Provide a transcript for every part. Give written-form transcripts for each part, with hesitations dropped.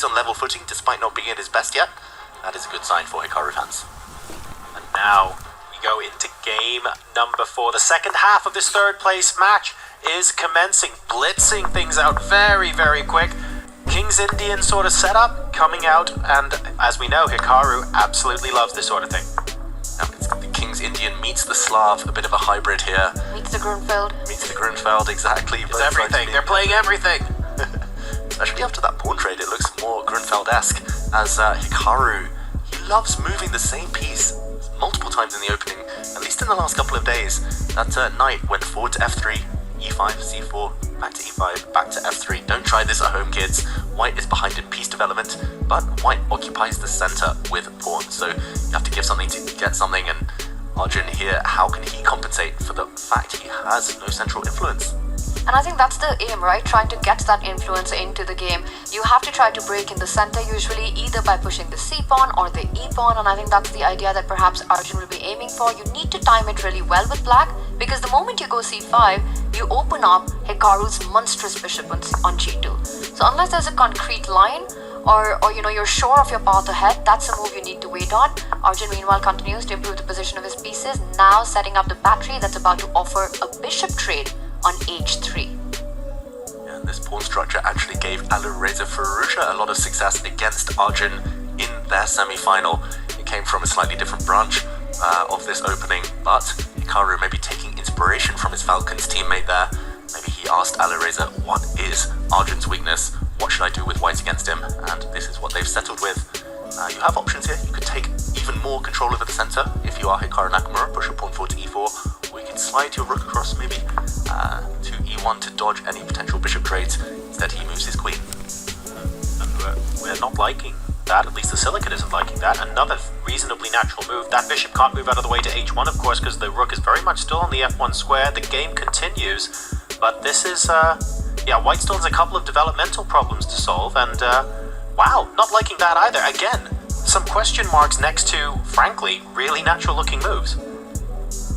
he's on level footing despite not being at his best yet. That is a good sign for Hikaru fans. And now we go into game number 4. The second half of this third place match is commencing, blitzing things out very, very quick. King's Indian sort of setup coming out, and as we know, Hikaru absolutely loves this sort of thing. Now, it's the King's Indian meets the Slav, a bit of a hybrid here. Meets the Grunfeld. Meets the Grunfeld, exactly. It's everything. They're playing everything. Especially after that pawn trade, it looks more Grunfeld-esque, as Hikaru, he loves moving the same piece multiple times in the opening, at least in the last couple of days. That knight went forward to f3, e5, c4, back to e5, back to f3. Don't try this at home, kids. White is behind in piece development, but White occupies the center with pawns, so you have to give something to get something, and Arjun here, how can he compensate for the fact he has no central influence? And I think that's the aim, right? Trying to get that influence into the game. You have to try to break in the center usually, either by pushing the C pawn or the E pawn, and I think that's the idea that perhaps Arjun will be aiming for. You need to time it really well with black, because the moment you go C5, you open up Hikaru's monstrous bishop on G2. So unless there's a concrete line, or you know, you're sure of your path ahead, that's a move you need to wait on. Arjun meanwhile continues to improve the position of his pieces, now setting up the battery that's about to offer a bishop trade on h3. Yeah, and this pawn structure actually gave Alireza Firouzja a lot of success against Arjun in their semi-final. It came from a slightly different branch of this opening, but Hikaru maybe taking inspiration from his Falcons teammate there. Maybe he asked Alireza, what is Arjun's weakness? What should I do with white against him? And this is what they've settled with. You have options here. You could take even more control over the center if you are Hikaru Nakamura, push your pawn forward to e4, or you can slide your rook across maybe to e1 to dodge any potential bishop trades. Instead he moves his queen. We're not liking that, at least the Silicate isn't liking that. Another reasonably natural move. That bishop can't move out of the way to h1, of course, because the rook is very much still on the f1 square. The game continues, but this is, yeah, White still has a couple of developmental problems to solve, and wow, not liking that either. Again, some question marks next to, frankly, really natural looking moves.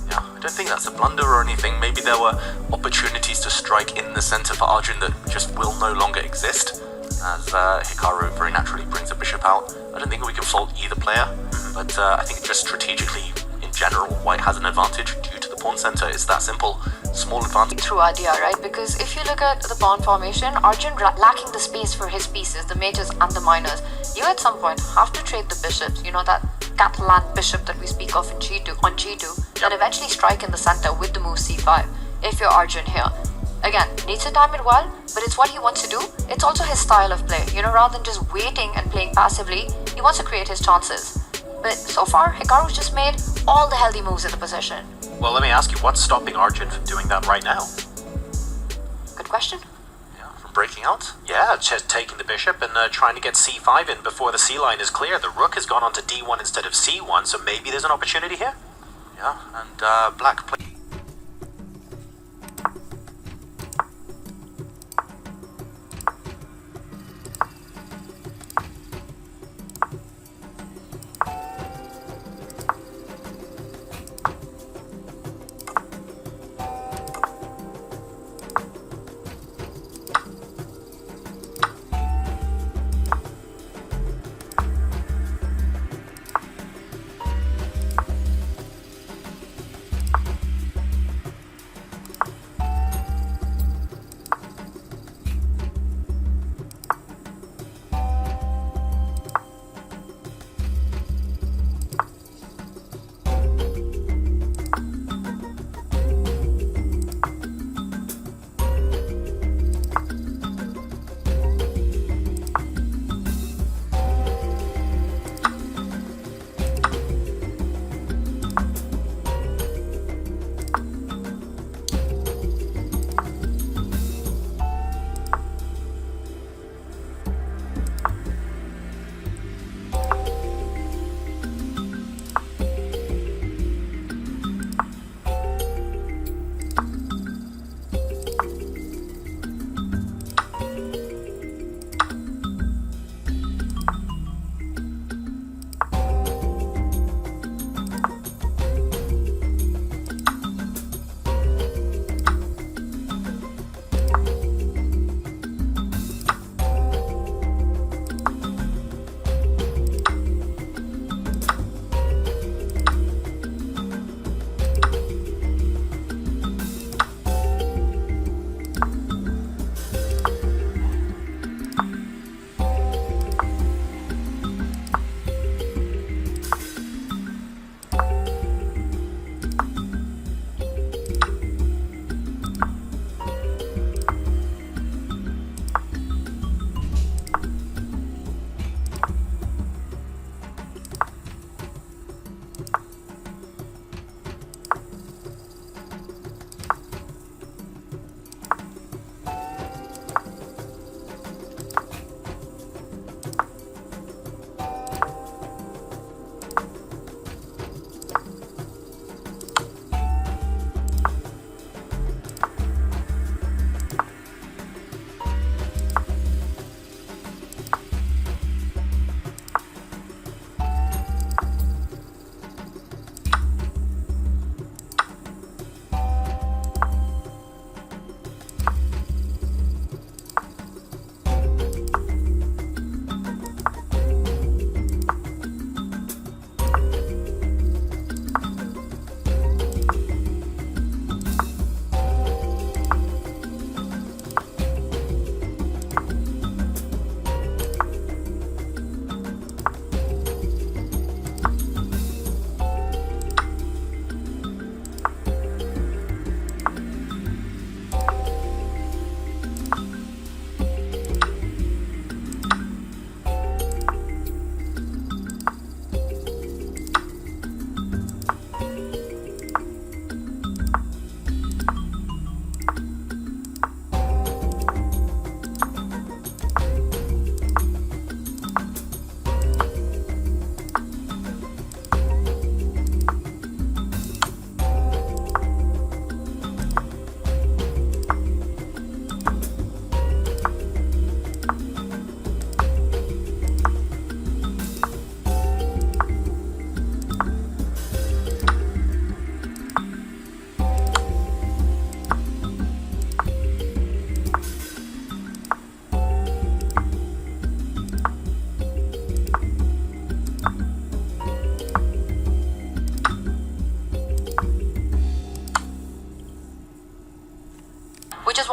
Yeah, I don't think that's a blunder or anything. Maybe there were opportunities to strike in the center for Arjun that just will no longer exist, as Hikaru very naturally brings a bishop out. I don't think we can fault either player, but I think just strategically, in general, White has an advantage due to the pawn center. It's that simple. Small advantage. True idea, right? Because if you look at the pawn formation, Arjun lacking the space for his pieces, the majors and the minors, you at some point have to trade the bishops, you know, that Catalan bishop that we speak of in G2, and eventually strike in the center with the move C5, if you're Arjun here. Again, needs to time it well, but it's what he wants to do. It's also his style of play, you know, rather than just waiting and playing passively, he wants to create his chances. But so far, Hikaru's just made all the healthy moves in the position. Well, let me ask you, what's stopping Arjun from doing that right now? Good question. Yeah, from breaking out? Yeah, just taking the bishop and trying to get c5 in before the c line is clear. The rook has gone on to d1 instead of c1, so maybe there's an opportunity here? Yeah, and black play.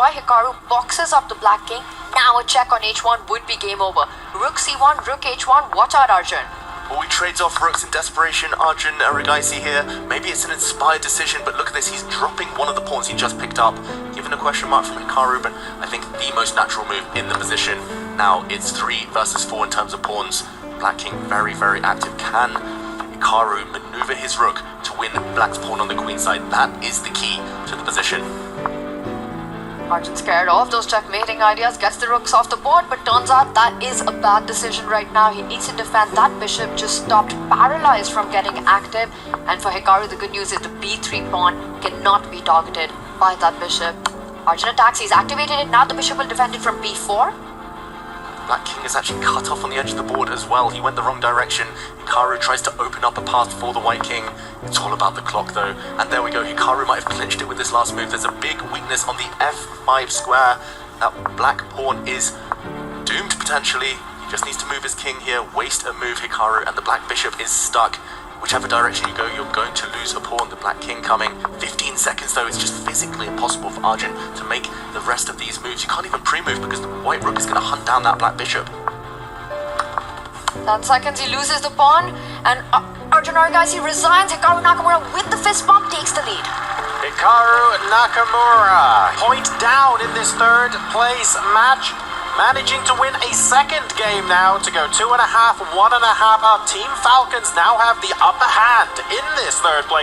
destroy. Hikaru boxes up the Black King. Now a check on H1 would be game over. Rook C1, Rook H1, watch out Arjun. Well, he trades off rooks in desperation. Arjun Erigaisi here. Maybe it's an inspired decision, but look at this. He's dropping one of the pawns he just picked up. Given a question mark from Hikaru, but I think the most natural move in the position. Now it's 3 versus 4 in terms of pawns. Black King very, very active. Can Hikaru maneuver his rook to win Black's pawn on the queen side? That is the key to the position. Arjun scared off those checkmating ideas, gets the rooks off the board, but turns out that is a bad decision right now. He needs to defend. That bishop just stopped, paralyzed from getting active. And for Hikaru, the good news is the b3 pawn cannot be targeted by that bishop. Arjun attacks, he's activated it. Now the bishop will defend it from b4. Black King is actually cut off on the edge of the board as well. He went the wrong direction. Hikaru tries to open up a path for the White King. It's all about the clock though. And there we go. Hikaru might have clinched it with this last move. There's a big weakness on the f5 square. That Black pawn is doomed potentially. He just needs to move his king here, waste a move Hikaru, and the Black bishop is stuck. Whichever direction you go, you're going to lose a pawn. The Black King coming. 15 seconds though. It's just physically impossible for Arjun to make the rest of these moves. You can't even pre-move because the White Rook is going to hunt down that Black bishop. 10 seconds, he loses the pawn, and Arjun Erigaisi resigns. Hikaru Nakamura with the fist bump takes the lead. Hikaru Nakamura, point down in this third place match, managing to win a second game now to go 2.5, 1.5 up. Team Falcons now have the upper hand in this third place.